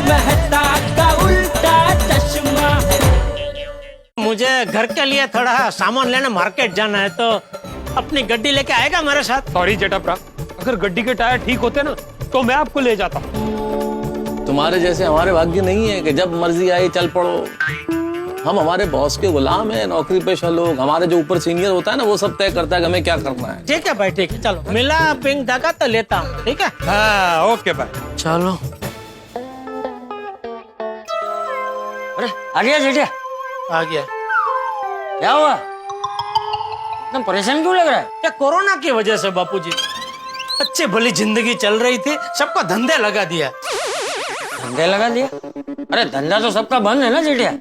मेहता का उल्टा चश्मा। मुझे घर के लिए थोड़ा सामान लेने मार्केट जाना है, तो अपनी गड्डी लेके आएगा मेरे साथ? सॉरी जेठाप्रा, अगर गड्डी के टायर ठीक होते ना तो मैं आपको ले जाता। तुम्हारे जैसे हमारे भाग्य नहीं है कि जब मर्जी आई चल पड़ो। हम हमारे बॉस के गुलाम हैं, नौकरी पेशा लोग। हमारे जो ऊपर सीनियर होता है ना, वो सब तय करता है कि हमें क्या करना है। ठीक है भाई, ठीक है, चलो। मिला पिंक धागा तो लेता हूँ, ठीक है? हाँ ओके भाई। चलो। अरे आ गया जेठिया? आ गया। क्या हुआ, इतना परेशान क्यों लग रहा है? क्या कोरोना की वजह से बापूजी, अच्छी भली जिंदगी चल रही थी, सबको धंधे लगा दिया। धंधे लगा दिया? अरे धंधा तो सबका बंद है ना जेठिया।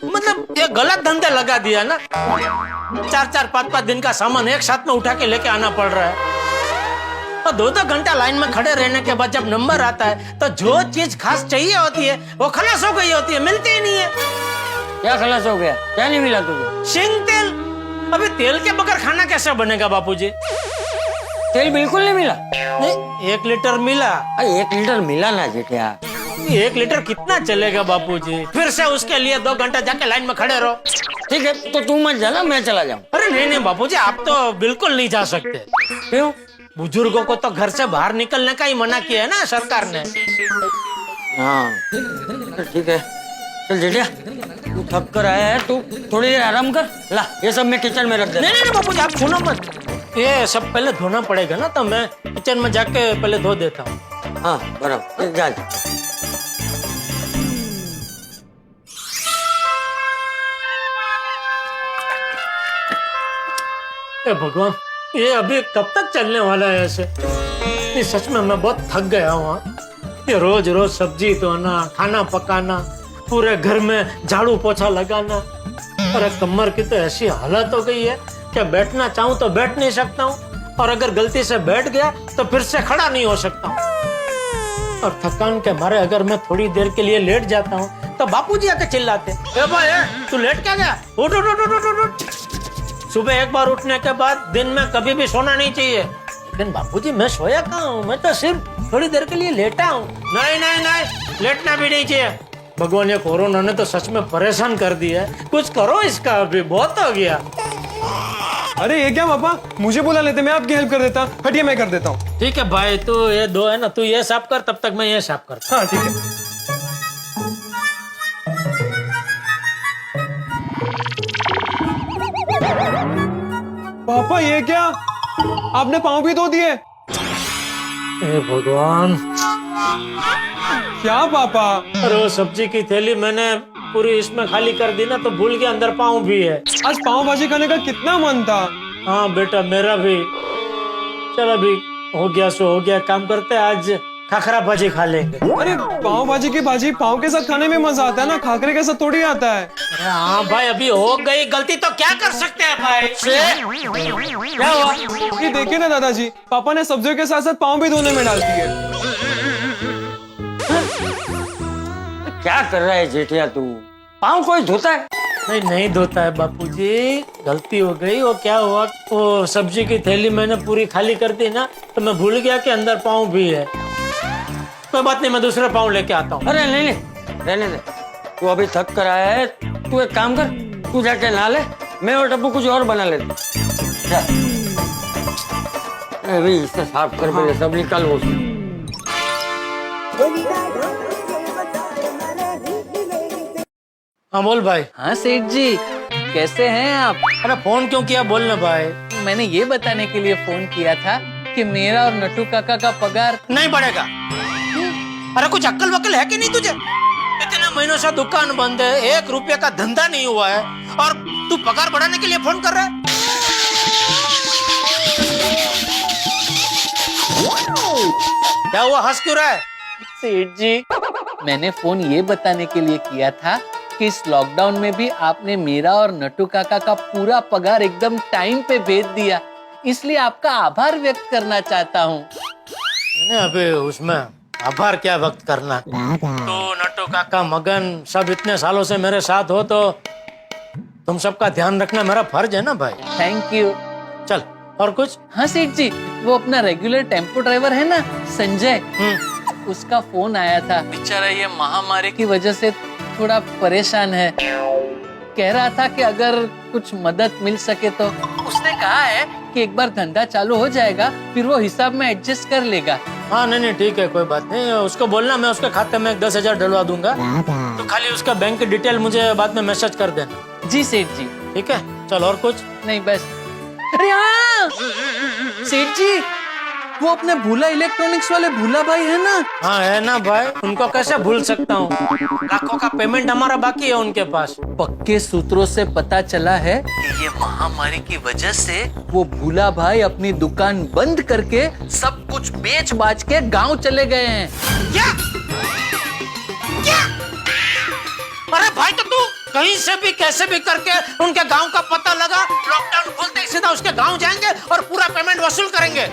मतलब ये गलत धंधे लगा दिया ना। 4-4, 5-5 दिन का सामान एक साथ में उठा के लेके आना पड़ रहा है, और 2-2 घंटा लाइन में खड़े रहने के बाद जब नंबर आता है तो जो चीज खास चाहिए होती है वो खलास हो गई होती है, मिलती ही नहीं है। क्या खलास हो गया? क्या नहीं मिला तुझे? सिंग तेल। अभी तेल के बगैर खाना कैसे बनेगा बापूजी? तेल बिल्कुल नहीं मिला? नहीं, 1 लीटर मिला। अरे 1 लीटर मिला ना जेठिया। 1 लीटर कितना चलेगा बापूजी? फिर से उसके लिए 2 घंटा जाके लाइन में खड़े रहो। ठीक है तो तू मत जाना, मैं चला जाऊँ। अरे नहीं नहीं बापूजी, आप तो बिल्कुल नहीं जा सकते। क्यों? बुजुर्गों को तो घर से बाहर निकलने का ही मना किया है ना सरकार ने। हाँ ठीक है, चल जेठिया तू थक कर आया है, तू थोड़ी देर आराम कर। ला ये सब मैं किचन में रख दे। नहीं नहीं बापूजी, आप सुनो मत। ये सब पहले धोना पड़ेगा ना, तो मैं किचन में जाके पहले धो देता हूँ। हाँ बराबर, जा। ए भगवान, ये अभी कब तक चलने वाला है ऐसे? ये सच में मैं बहुत थक गया हूँ। ये रोज रोज सब्जी धोना, खाना पकाना, पूरे घर में झाड़ू पोछा लगाना। अरे कमर की तो ऐसी हालत हो गई है कि बैठना चाहूँ तो बैठ नहीं सकता हूँ, और अगर गलती से बैठ गया तो फिर से खड़ा नहीं हो सकता हूँ। और थकान के मारे अगर मैं थोड़ी देर के लिए लेट जाता हूँ तो बापूजी आके चिल्लाते, ए भाई तू लेट क्या गया? उठ उठ उठ उठ उठ उठ। सुबह एक बार उठने के बाद दिन में कभी भी सोना नहीं चाहिए। लेकिन बापूजी मैं सोया कहाँ हूँ, मैं तो सिर्फ थोड़ी देर के लिए लेटा हूँ। नहीं नहीं नहीं, लेटना भी नहीं चाहिए। भगवान, ये कोरोना ने तो सच में परेशान कर दिया है। कुछ करो इसका, अभी बहुत हो गया। अरे ये क्या पापा, मुझे बुला लेते, मैं आपकी हेल्प कर देता। हटिए मैं कर देता हूँ। ठीक है भाई, तू ये दो है ना, तू ये साफ कर, तब तक मैं ये साफ करता। हाँ ठीक है। पापा ये क्या, आपने पाँव भी धो दिए? हे भगवान। क्या पापा? अरे वो सब्जी की थैली मैंने पूरी इसमें खाली कर दी ना, तो भूल गया अंदर पाँव भी है। आज पाव भाजी खाने का कितना मन था। हाँ बेटा, मेरा भी। चल अभी हो गया सो हो गया, काम करते आज खाखरा भाजी खा लेंगे। अरे पाव भाजी की भाजी पाव के साथ खाने में मजा आता है ना, खाकरे के साथ थोड़ी आता है। अरे हाँ भाई, अभी हो गई गलती तो क्या कर सकते हैं भाई। क्या हुआ? ये देखिए ना दादाजी, पापा ने सब्जियों के साथ साथ पाव भी धोने में डाल दिए। क्या कर रहा है जेठिया तू? पाँव कोई धोता है? नहीं नहीं धोता है बापूजी, गलती हो गई। वो क्या हुआ, वो सब्जी की थैली मैंने पूरी खाली कर दी ना, तो मैं भूल गया कि अंदर पाँव भी है। कोई बात नहीं, मैं दूसरा पाँव लेके आता हूँ। अरे नहीं नहीं, रहने दे। तू अभी थक कर आया है, तू एक काम कर, तू जाके नहा ले, मैं और डब्बू कुछ और बना लेते। अभी इससे साफ कर, पहले सब निकाल वो। हाँ बोल भाई। हाँ सेठ जी, कैसे हैं आप? अरे फोन क्यों किया, बोलना भाई। मैंने ये बताने के लिए फोन किया था कि मेरा और नट्टू काका का पगार नहीं बढ़ेगा। अरे कुछ अक्ल वक्ल है कि नहीं तुझे? इतने महीनों से दुकान बंद है, 1 रुपये का धंधा नहीं हुआ है, और तू पगार बढ़ाने के लिए फोन कर रहा है? क्या हुआ, हंस क्यों रहा है? सेठ जी, मैंने फोन ये बताने के लिए किया था कि इस लॉकडाउन में भी आपने मेरा और नट्टू काका का पूरा पगार एकदम टाइम पे भेज दिया, इसलिए आपका आभार व्यक्त करना चाहता हूँ। अबे उसमें आभार क्या व्यक्त करना? तो नट्टू काका, मगन सब इतने सालों से मेरे साथ हो, तो तुम सबका ध्यान रखना मेरा फर्ज है ना भाई। Thank you. चल और कुछ? हाँ सेठ जी, वो अपना रेगुलर टेम्पो ड्राइवर है ना संजय, उसका फोन आया था। बेचारा ये महामारी की वजह से थोड़ा परेशान है। कह रहा था कि अगर कुछ मदद मिल सके तो। उसने कहा है कि एक बार धंधा चालू हो जाएगा फिर वो हिसाब में एडजस्ट कर लेगा। हाँ नहीं ठीक है, कोई बात नहीं। उसको बोलना मैं उसके खाते में 10,000 डलवा दूंगा। तो खाली उसका बैंक की डिटेल मुझे बाद में मैसेज कर देना। जी सेठ जी। ठीक है, चल और कुछ नहीं बस। अरे हाँ सेठ जी, वो अपने भूला इलेक्ट्रॉनिक्स वाले भूला भाई है ना? हाँ है ना भाई, उनको कैसे भूल सकता हूँ। लाखों का पेमेंट हमारा बाकी है उनके पास। पक्के सूत्रों से पता चला है कि ये महामारी की वजह से वो भूला भाई अपनी दुकान बंद करके सब कुछ बेच बाच के गांव चले गए हैं। क्या? क्या? अरे भाई तो तू कहीं से भी कैसे भी करके उनके गांव का पता लगा, लॉकडाउन खुलते ही सीधा उसके गांव जाएंगे और पूरा पेमेंट वसूल करेंगे।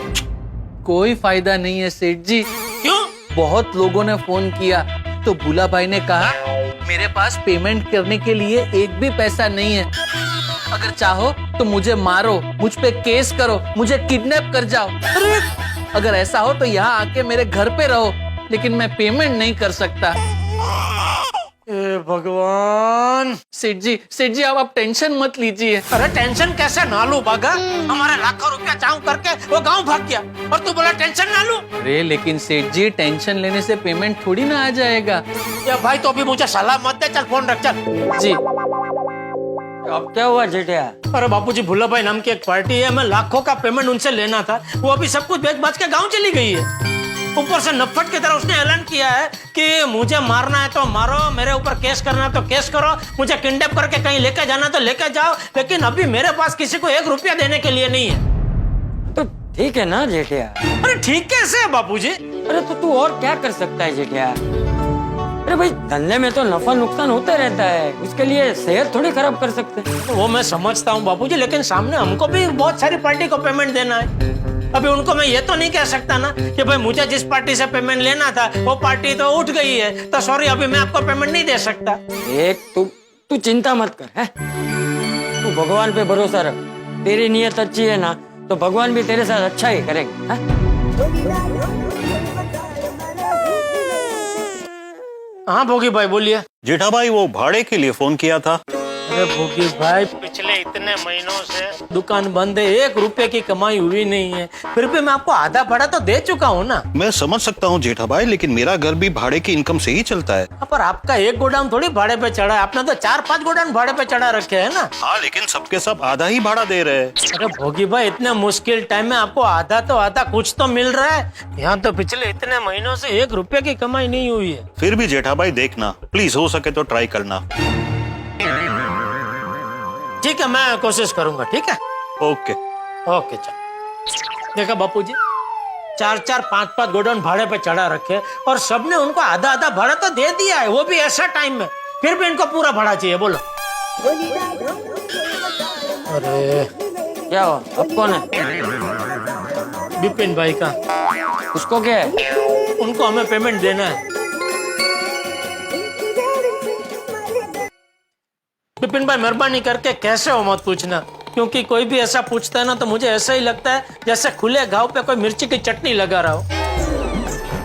कोई फायदा नहीं है सेठ जी। क्यों? बहुत लोगों ने फोन किया तो भूला भाई ने कहा मेरे पास पेमेंट करने के लिए एक भी पैसा नहीं है। अगर चाहो तो मुझे मारो, मुझ पे केस करो, मुझे किडनैप कर जाओ। अरे अगर ऐसा हो तो यहाँ आके मेरे घर पे रहो, लेकिन मैं पेमेंट नहीं कर सकता। ए भगवान। सेठ जी आप टेंशन मत लीजिए। अरे टेंशन कैसे ना लूं बागा? हमारे लाखों रुपया चाव करके वो गांव भाग गया और तू बोला टेंशन ना लूं? अरे लेकिन सेठ जी टेंशन लेने से पेमेंट थोड़ी ना आ जाएगा। या भाई तो अभी मुझे सलाह मत दे, चल फोन रख चल। जी। अब क्या हुआ जेठिया? अरे बापूजी, भुल्ला भाई नाम की एक पार्टी है, मैं लाखों का पेमेंट उनसे लेना था। वो अभी सब कुछ बेच बाच के गाँव चली गई है। ऊपर से नफट की तरह उसने ऐलान किया है कि मुझे मारना है तो मारो, मेरे ऊपर केस करना है तो केस करो, मुझे किडनैप करके कहीं लेके जाना तो लेके जाओ, लेकिन अभी मेरे पास किसी को 1 रुपया देने के लिए नहीं है। तो ठीक है ना जेठिया? अरे ठीक कैसे है बापूजी? अरे तो तू और क्या कर सकता है जेठिया? अरे भाई धंधे में तो नफा नुकसान होता रहता है, उसके लिए सेहत थोड़ी खराब कर सकते। वो मैं समझता हूँ बापूजी, लेकिन सामने हमको भी बहुत सारी पार्टी को पेमेंट देना है। अभी उनको मैं ये तो नहीं कह सकता ना कि भाई मुझे जिस पार्टी से पेमेंट लेना था वो पार्टी तो उठ गई है, तो सॉरी अभी मैं आपको पेमेंट नहीं दे सकता। एक तू चिंता मत कर, है? तू भगवान पे भरोसा रख। तेरी नीयत अच्छी है ना तो भगवान भी तेरे साथ अच्छा ही करेंगे। हाँ भोगी भाई बोलिए। जेठा भाई वो भाड़े के लिए फोन किया था। अरे भोगी भाई, पिछले इतने महीनों से दुकान बंद है, 1 रुपए की कमाई हुई नहीं है, फिर भी मैं आपको आधा भाड़ा तो दे चुका हूँ ना। मैं समझ सकता हूँ जेठा भाई, लेकिन मेरा घर भी भाड़े की इनकम से ही चलता है। पर आपका एक गोडाउन थोड़ी भाड़े पे चढ़ा है, आपने तो 4-5 गोडाउन भाड़े पे चढ़ा रखे है ना। हाँ लेकिन सबके सब आधा ही भाड़ा दे रहे हैं। अरे भोगी भाई, इतने मुश्किल टाइम में आपको आधा तो आधा कुछ तो मिल रहा है। यहाँ तो पिछले इतने महीनों से 1 रुपए की कमाई नहीं हुई है। फिर भी जेठा भाई देखना, प्लीज हो सके तो ट्राई करना। ठीक है, मैं कोशिश करूंगा। ठीक है, ओके ओके चल। देखा बापूजी, 4-4, 5-5 गोडाउन भाड़े पे चढ़ा रखे और सबने उनको आधा आधा भाड़ा तो दे दिया है, वो भी ऐसा टाइम में। फिर भी इनको पूरा भाड़ा चाहिए, बोलो। अरे क्या हुआ? अब कौन है? विपिन भाई का। उसको क्या है? उनको हमें पेमेंट देना है। विपिन भाई मेहरबानी करके कैसे हो मत पूछना, क्योंकि कोई भी ऐसा पूछता है ना तो मुझे ऐसा ही लगता है जैसे खुले घाव पे कोई मिर्ची की चटनी लगा रहा हो।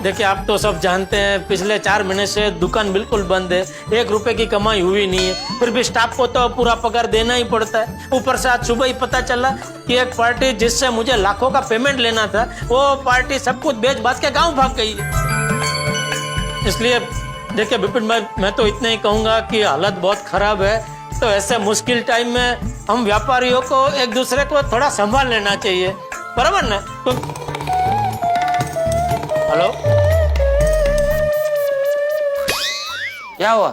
देखिए आप तो सब जानते हैं, पिछले 4 महीने से दुकान बिल्कुल बंद है, 1 रुपए की कमाई हुई नहीं है, फिर भी स्टाफ को तो पूरा पगार देना ही पड़ता है। ऊपर से आज सुबह ही पता चला कि एक पार्टी जिससे मुझे लाखों का पेमेंट लेना था, वो पार्टी सब कुछ बेच बाच के गाँव भाग गई है। इसलिए देखिए विपिन भाई, मैं तो इतना ही कहूंगा कि हालत बहुत खराब है, तो ऐसे मुश्किल टाइम में हम व्यापारियों को एक दूसरे को थोड़ा संभाल लेना चाहिए, बराबर ना? तो हेलो, क्या हुआ?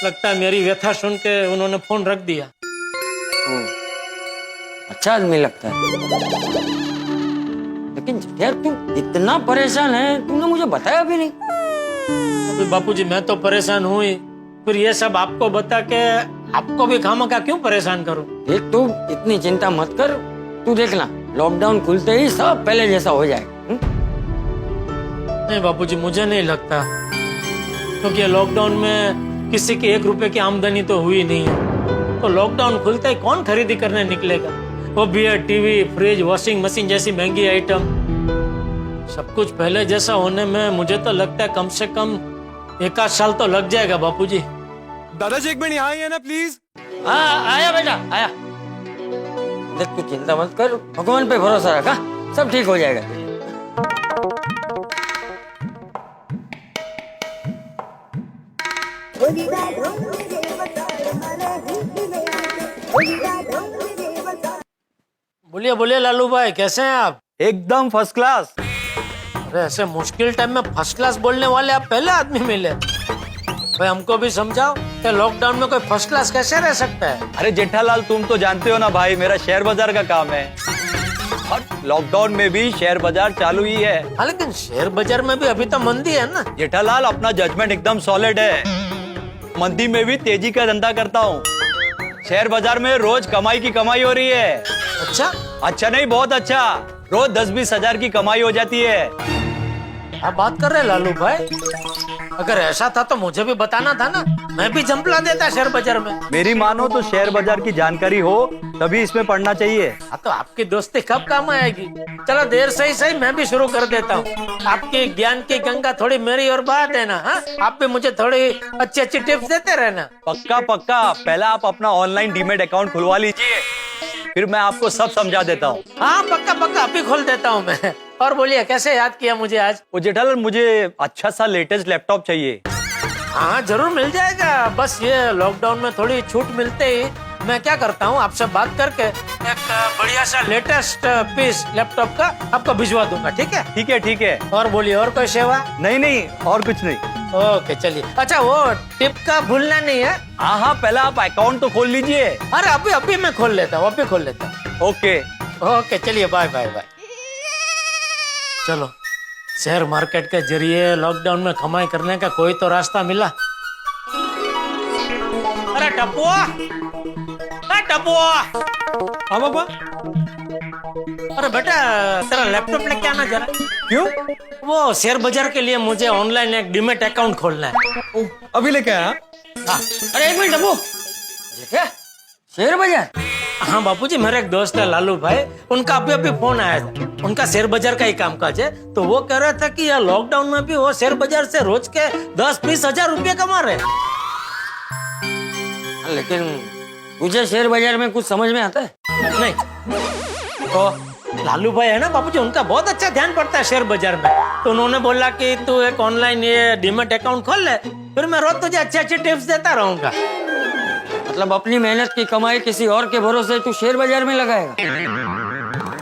लगता है मेरी व्यथा सुन के उन्होंने फोन रख दिया। अच्छा आदमी लगता है, लेकिन यार तू इतना परेशान है, तूने मुझे बताया भी नहीं। अभी बापूजी मैं तो परेशान हूँ ही, फिर ये सब आपको बता के आपको भी खामखा क्यों परेशान करूं? देख तू इतनी चिंता मत कर, तू देखना लॉकडाउन खुलते ही सब पहले जैसा हो जाएगा। नहीं बापूजी, मुझे नहीं लगता, क्योंकि लॉकडाउन में किसी की 1 रुपए की आमदनी तो हुई नहीं है, तो लॉकडाउन खुलते ही कौन खरीदी करने निकलेगा? वो भी है टीवी, फ्रिज, वॉशिंग मशीन जैसी महंगी आइटम। सब कुछ पहले जैसा होने में मुझे तो लगता है कम से कम 1 साल तो लग जाएगा बापूजी। दादाजी एक मिनट यहाँ आइए ना प्लीज। हाँ आया बेटा आया। देख तू चिंता मत कर, भगवान पे भरोसा रखा, सब ठीक हो जाएगा। बोलिए बोलिए लालू भाई, कैसे हैं आप? एकदम फर्स्ट क्लास। अरे ऐसे मुश्किल टाइम में फर्स्ट क्लास बोलने वाले आप पहले आदमी मिले। भाई हमको भी समझाओ कि लॉकडाउन में कोई फर्स्ट क्लास कैसे रह सकता है? अरे जेठालाल तुम तो जानते हो ना भाई, मेरा शेयर बाजार का काम है और लॉकडाउन में भी शेयर बाजार चालू ही है। हाँ, लेकिन शेयर बाजार में भी अभी तो मंदी है ना। जेठालाल अपना जजमेंट एकदम सॉलिड है, मंदी में भी तेजी का धंधा करता हूँ। शेयर बाजार में रोज कमाई की कमाई हो रही है। अच्छा, अच्छा नहीं, बहुत अच्छा, रोज 10-20 हजार की कमाई हो जाती है। क्या बात कर रहे हैं लालू भाई? अगर ऐसा था तो मुझे भी बताना था ना, मैं भी जंपला देता शेयर बाजार में। मेरी मानो तो शेयर बाजार की जानकारी हो तभी इसमें पढ़ना चाहिए। हाँ, तो आपकी दोस्ती कब काम आएगी? चलो देर से ही सही, मैं भी शुरू कर देता हूँ। आपके ज्ञान की गंगा थोड़ी मेरी और बहा देना। हाँ, आप भी मुझे थोड़ी अच्छी अच्छी टिप्स देते रहना। पक्का पक्का, पहला आप अपना ऑनलाइन डीमेट अकाउंट खुलवा लीजिए, फिर मैं आपको सब समझा देता हूँ। हाँ पक्का पक्का, अभी खोल देता हूँ मैं। और बोलिए कैसे याद किया मुझे आज? वो जेठालाल मुझे अच्छा सा लेटेस्ट लैपटॉप चाहिए। हाँ जरूर मिल जाएगा, बस ये लॉकडाउन में थोड़ी छूट मिलते ही मैं क्या करता हूँ, आपसे बात करके एक बढ़िया सा लेटेस्ट पीस लैपटॉप का आपको भिजवा दूंगा। ठीक है? ठीक है ठीक है। और बोलिए, और कोई सेवा? नहीं नहीं, और कुछ नहीं। ओके चलिए। अच्छा वो टिप का भूलना नहीं है। हाँ हाँ, पहले आप अकाउंट तो खोल लीजिए। अरे अभी अभी मैं खोल लेता हूँ, अभी खोल लेता हूँ। ओके ओके चलिए, बाय बाय बाय। चलो, शेयर मार्केट के जरिए लॉकडाउन में कमाई करने का कोई तो रास्ता मिला। अरे टपुआ, टपुआ। हाँ पापा। अरे बेटा, तेरा लैपटॉप लेके आना जरा। क्यों? वो शेयर बाजार के लिए मुझे ऑनलाइन एक डीमेट अकाउंट खोलना है। ओह, अभी लेके आया? हाँ। अरे एक मिनट डब्बू, क्या शेयर बाजार? हाँ बापूजी, मेरे एक दोस्त है लालू भाई, उनका अभी अभी फोन आया था। उनका शेयर बाजार का ही कामकाज है, तो वो कह रहा था कि यार लॉकडाउन में भी वो शेयर बाजार से रोज के 10-20 हजार रुपये कमा रहे। लेकिन तुझे शेयर बाजार में कुछ समझ में आता है? नहीं तो लालू भाई है ना बापूजी, उनका बहुत अच्छा ध्यान पड़ता है शेयर बाजार में, तो उन्होंने बोला कि तू एक ऑनलाइन ये डीमेट अकाउंट खोल ले, फिर मैं रोज तुझे अच्छे अच्छे टिप्स देता रहूंगा। मतलब अपनी मेहनत की कमाई किसी और के भरोसे तू शेयर बाजार में लगाएगा?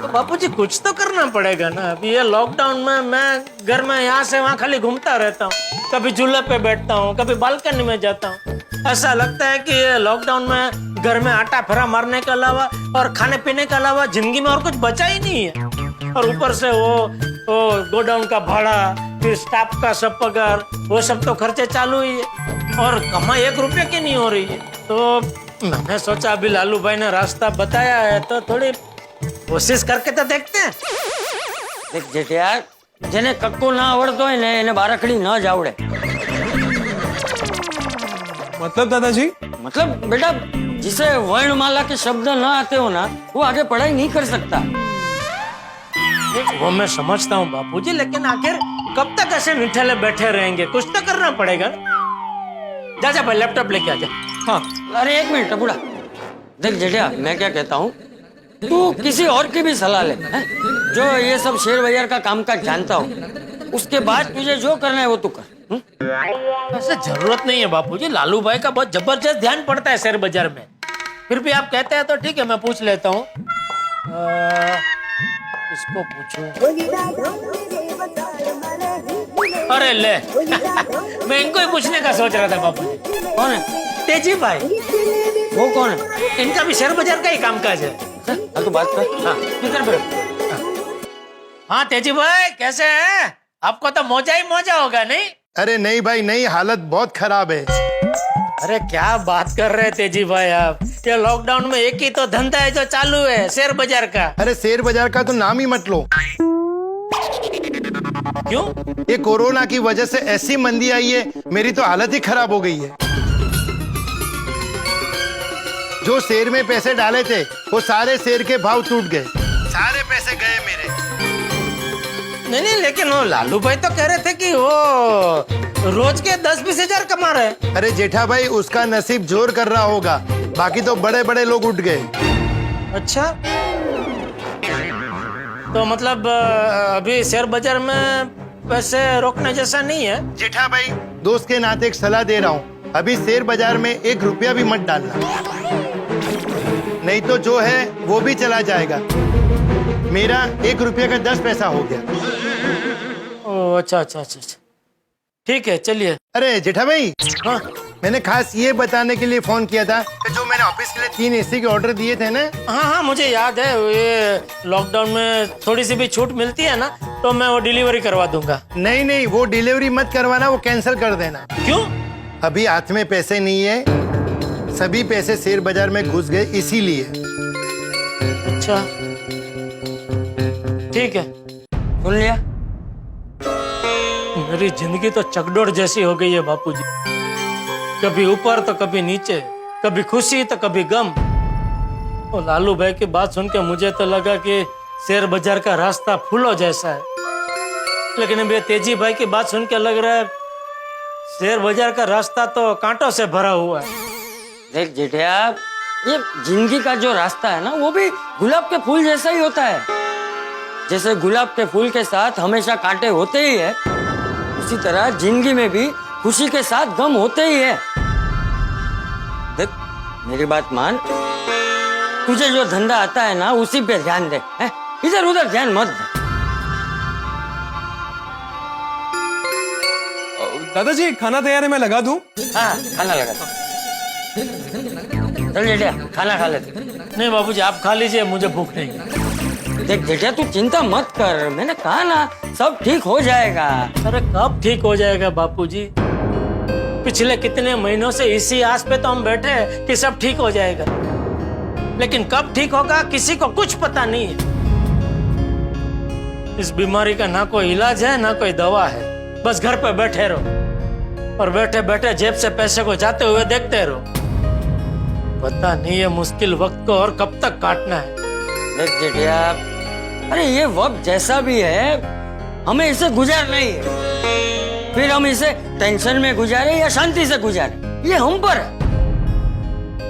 तो बापूजी कुछ तो करना पड़ेगा ना। अभी ये लॉकडाउन में मैं घर में यहाँ से वहाँ खाली घूमता रहता हूँ, कभी झूले पे बैठता हूँ, कभी बालकनी में जाता हूँ। ऐसा लगता है कि ये लॉकडाउन में घर में आटा फेरा मारने के अलावा और खाने पीने के अलावा जिंदगी में और कुछ बचा ही नहीं है। और ऊपर से वो गोडाउन का भाड़ा, फिर स्टाफ का सब पगार, वो सब तो खर्चे चालू ही है, और कमाई 1 रुपये की नहीं हो रही है। तो मैंने सोचा अभी लालू भाई ने रास्ता बताया है तो थोड़ी कोशिश करके तो देखते हैं। देख जेठिया, जेने कक्को ना आवड़तो है ने એને બારકડી ન જ આવડે। मतलब दादाजी? मतलब बेटा, जिसे वर्णमाला के शब्द न आते हो ना, वो आगे पढ़ाई नहीं कर सकता। वो मैं समझता हूँ बापूजी, लेकिन आखिर कब तक ऐसे निठल्ले बैठे रहेंगे? कुछ तो करना पड़ेगा। जा जा भाई, लैपटॉप लेके आ जा। हाँ। अरे एक मिनट टपुड़ा, देख जेठिया, मैं क्या कहता हूँ, तू किसी और की भी सलाह ले, हैं? जो ये सब शेयर बाजार का कामकाज जानता हो, उसके बाद तुझे जो करना है वो तू कर। ऐसे जरूरत नहीं है बापूजी, लालू भाई का बहुत जबरदस्त ध्यान पड़ता है शेयर बाजार में। फिर भी आप कहते हैं तो ठीक है, मैं पूछ लेता हूँ। किसको पूछूं? अरे ले मैं इनको ही पूछने का सोच रहा था बापूजी। कौन है? तेजी भाई। वो कौन है? इनका भी शेयर बाजार का ही कामकाज है। हाँ, तू बात कर। हाँ, किधर पे? हाँ तेजी भाई, कैसे हैं? आपको तो मौजा ही मौजा होगा नहीं? अरे नहीं भाई नहीं, हालत बहुत खराब है। अरे क्या बात कर रहे हैं तेजी भाई आप? ये लॉकडाउन में एक ही तो धंधा है जो चालू है, शेयर बाजार का। अरे शेयर बाजार का तो नाम ही मत लो। क्यों? ये कोरोना की वजह से ऐसी मंदी आई है, मेरी तो हालत ही खराब हो गई है। जो शेयर में पैसे डाले थे वो सारे शेयर के भाव टूट गए, सारे पैसे गए मेरे। नहीं, लेकिन वो लालू भाई तो कह रहे थे कि वो रोज के 10-20 हजार कमा रहे हैं। अरे जेठा भाई उसका नसीब जोर कर रहा होगा, बाकी तो बड़े बड़े लोग उठ गए। अच्छा, तो मतलब अभी शेयर बाजार में पैसे रोकने जैसा नहीं है। जेठा भाई दोस्त के नाते एक सलाह दे रहा हूँ, अभी शेयर बाजार में 1 रुपया भी मत डालना, नहीं तो जो है वो भी चला जाएगा। मेरा 1 रुपये का 10 पैसा हो गया। ओ अच्छा, ठीक है, चलिए। अरे जेठा भाई, हाँ मैंने खास ये बताने के लिए फोन किया था कि जो मैंने ऑफिस के लिए 3 एसी के ऑर्डर दिए थे ना। हाँ, मुझे याद है। ये लॉकडाउन में थोड़ी सी भी छूट मिलती है ना, तो मैं वो डिलीवरी करवा दूंगा। नहीं, वो डिलीवरी मत करवाना, वो कैंसिल कर देना। क्यों? अभी हाथ में पैसे नहीं है, सभी पैसे शेयर बाजार में घुस गए, इसीलिए। अच्छा, ठीक है। सुन लिया? मेरी जिंदगी तो चकडोर जैसी हो गई है बापूजी, कभी ऊपर तो कभी नीचे, कभी खुशी तो कभी गम। और लालू भाई की बात सुन के मुझे तो लगा कि शेयर बाजार का रास्ता फूलों जैसा है, लेकिन अब ये तेजी भाई की बात सुन के लग रहा है शेयर बाजार का रास्ता तो कांटों से भरा हुआ है। देख जेठिया, ये जिंदगी का जो रास्ता है ना, वो भी गुलाब के फूल जैसा ही होता है। जैसे गुलाब के फूल के साथ हमेशा कांटे होते ही है, उसी तरह जिंदगी में भी खुशी के साथ गम होते ही है। देख मेरी बात मान, तुझे जो धंधा आता है ना उसी पे ध्यान दे, इधर उधर ध्यान मत दे। दादाजी खाना तैयार है, मैं लगा दूं? हाँ, खाना लगा दो। चल जेठिया, खाना खा लेते। नहीं बाबूजी, आप खा लीजिए, मुझे भूख नहीं है। देख जेठिया, तू चिंता मत कर, मैंने कहा ना सब ठीक हो जाएगा। अरे कब ठीक हो जाएगा बापूजी? पिछले कितने महीनों से इसी आस पे तो हम बैठे हैं कि सब ठीक हो जाएगा, लेकिन कब ठीक होगा किसी को कुछ पता नहीं है। इस बीमारी का ना कोई इलाज है ना कोई दवा है, बस घर पे बैठे रहो और बैठे बैठे जेब से पैसे को जाते हुए देखते रहो। पता नहीं है मुश्किल वक्त को और कब तक काटना है। देख जेठिया, अरे ये वक्त जैसा भी है हमें इसे गुजारना ही है, फिर हम इसे टेंशन में गुजारे या शांति से गुजारे ये हम पर है।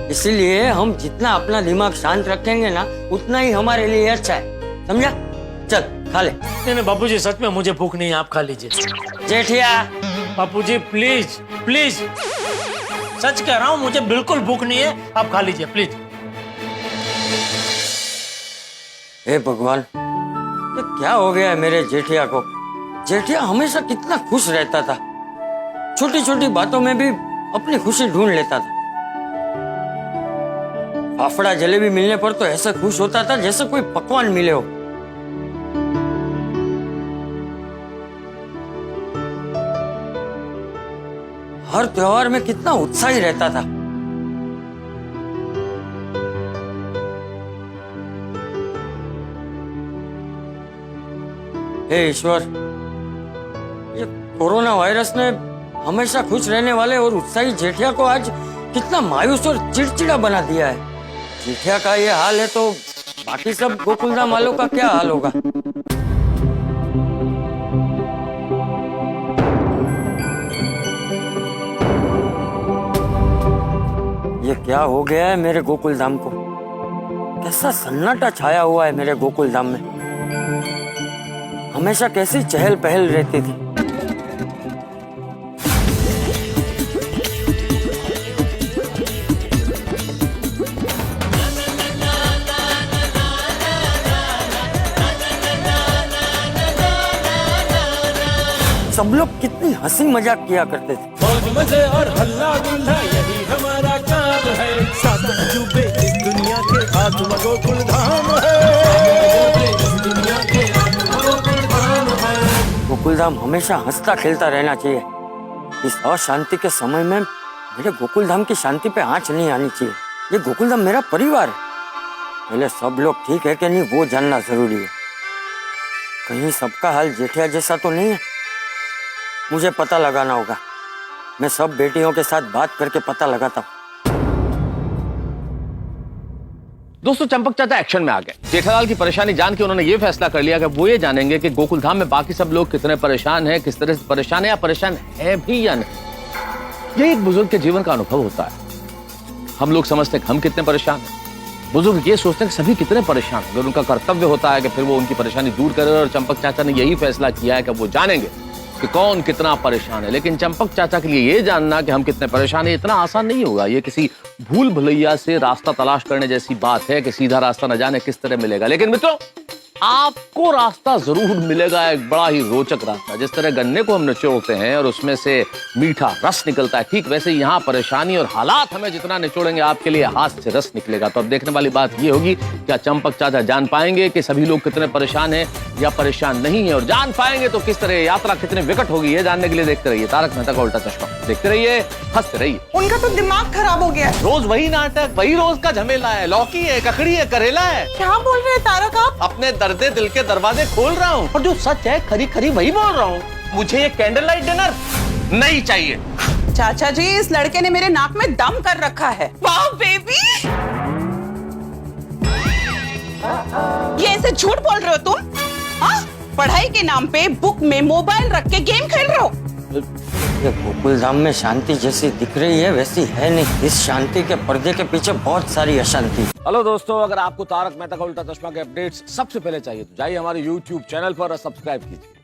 इसीलिए हम जितना अपना दिमाग शांत रखेंगे ना उतना ही हमारे लिए अच्छा है, समझा? चल खा ले। नहीं बापूजी, सच में मुझे भूख नहीं है, आप खा लीजिए। जेठिया बापूजी प्लीज प्लीज, सच कह रहा हूँ, मुझे बिल्कुल भूख नहीं है, आप खा लीजिए प्लीज। हे भगवान, ये क्या हो गया है मेरे जेठिया को? जेठिया हमेशा कितना खुश रहता था, छोटी छोटी बातों में भी अपनी खुशी ढूंढ लेता था। फाफड़ा जलेबी मिलने पर तो ऐसा खुश होता था जैसे कोई पकवान मिले हो। हर त्योहार में कितना उत्साही रहता था। हे ईश्वर, ये कोरोना वायरस ने हमेशा खुश रहने वाले और उत्साही जेठिया को आज कितना मायूस और चिड़चिड़ा बना दिया है। जेठिया का ये हाल है तो बाकी सब गोकुलधाम वालों का क्या हाल होगा? ये क्या हो गया है मेरे गोकुलधाम को? कैसा सन्नाटा छाया हुआ है मेरे गोकुलधाम में। हमेशा कैसी चहल पहल रहती थी। सब लोग कितनी हंसी मजाक किया करते थे। मौज मजे और हल्ला गुल्ला यही हमारा काम है, सात अजूबे इस दुनिया के आत्मा गोकुलधाम है, इस दुनिया के आत्मा गोकुलधाम है। गोकुलधाम हमेशा हंसता खेलता रहना चाहिए। इस अशांति के समय में मेरे गोकुलधाम की शांति पे आंच नहीं आनी चाहिए। ये गोकुलधाम मेरा परिवार है। पहले सब लोग ठीक है कि नहीं वो जानना जरूरी है। कहीं सबका हाल जेठिया जैसा तो नहीं है? मुझे पता लगाना होगा। मैं सब बेटियों के साथ बात करके पता लगाता हूँ। दोस्तों चंपक चाचा एक्शन में आ गए। जेठालाल की परेशानी जान के उन्होंने ये फैसला कर लिया कि वो ये जानेंगे कि गोकुलधाम में बाकी सब लोग कितने परेशान हैं, किस तरह से परेशान है या परेशान है भी या नहीं। ये एक बुजुर्ग के जीवन का अनुभव होता है। हम लोग समझते हैं कि हम कितने परेशान हैं, बुजुर्ग ये सोचते हैं कि सभी कितने परेशान हैं। उनका कर्तव्य होता है कि फिर वो उनकी परेशानी दूर करे, और चंपक चाचा ने यही फैसला किया है कि वो जानेंगे कि कौन कितना परेशान है। लेकिन चंपक चाचा के लिए ये जानना कि हम कितने परेशान हैं इतना आसान नहीं होगा। ये किसी भूल भुलैया से रास्ता तलाश करने जैसी बात है कि सीधा रास्ता न जाने किस तरह मिलेगा। लेकिन मित्रों, आपको रास्ता जरूर मिलेगा, एक बड़ा ही रोचक रास्ता। जिस तरह गन्ने को हम निचोड़ते हैं और उसमें से मीठा रस निकलता है, ठीक वैसे यहाँ परेशानी और हालात हमें जितना निचोड़ेंगे आपके लिए हाथ से रस निकलेगा। तो अब देखने वाली बात ये होगी, क्या चंपक चाचा जान पाएंगे कि सभी लोग कितने परेशान हैं या परेशान नहीं है, और जान पाएंगे तो किस तरह यात्रा कितने विकट होगी। ये जानने के लिए देखते रहिए तारक मेहता का उल्टा चश्मा। देखते रहिए, हंसते रहिए। उनका तो दिमाग खराब हो गया है। रोज वही नाटक, वही रोज का झमेला है। लौकी है, ककड़ी है, करेला है। क्या बोल रहे हैं तारक आप? अपने दर्दे दिल के दरवाजे खोल रहा हूँ, और जो सच है खरी खरी वही बोल रहा हूँ। मुझे ये कैंडल लाइट डिनर नहीं चाहिए। चाचा जी, इस लड़के ने मेरे नाक में दम कर रखा है। वाह बेबी, ये ऐसे झूठ बोल रहे हो तुम? हाँ? पढ़ाई के नाम पे बुक में मोबाइल रख के गेम खेल रहे हो। ये गोकुलधाम में शांति जैसी दिख रही है वैसी है नहीं। इस शांति के पर्दे के पीछे बहुत सारी अशांति। हेलो दोस्तों, अगर आपको तारक मेहता का उल्टा चश्मा के अपडेट्स सबसे पहले चाहिए तो जाइए हमारे YouTube चैनल पर और सब्सक्राइब कीजिए।